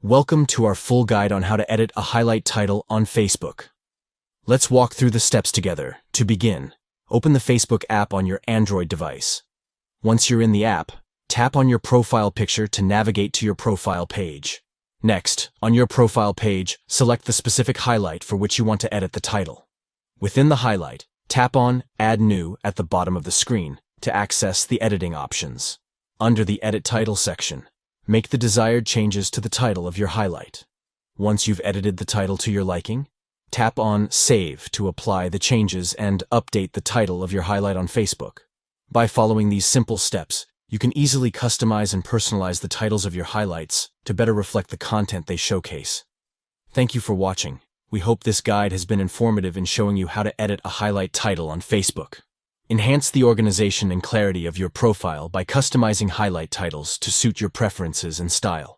Welcome to our full guide on how to edit a highlight title on Facebook. Let's walk through the steps together. To begin, open the Facebook app on your Android device. Once you're in the app, tap on your profile picture to navigate to your profile page. Next, on your profile page, select the specific highlight for which you want to edit the title. Within the highlight, tap on Add New at the bottom of the screen to access the editing options. Under the Edit Title section, make the desired changes to the title of your highlight. Once you've edited the title to your liking, tap on Save to apply the changes and update the title of your highlight on Facebook. By following these simple steps, you can easily customize and personalize the titles of your highlights to better reflect the content they showcase. Thank you for watching. We hope this guide has been informative in showing you how to edit a highlight title on Facebook. Enhance the organization and clarity of your profile by customizing highlight titles to suit your preferences and style.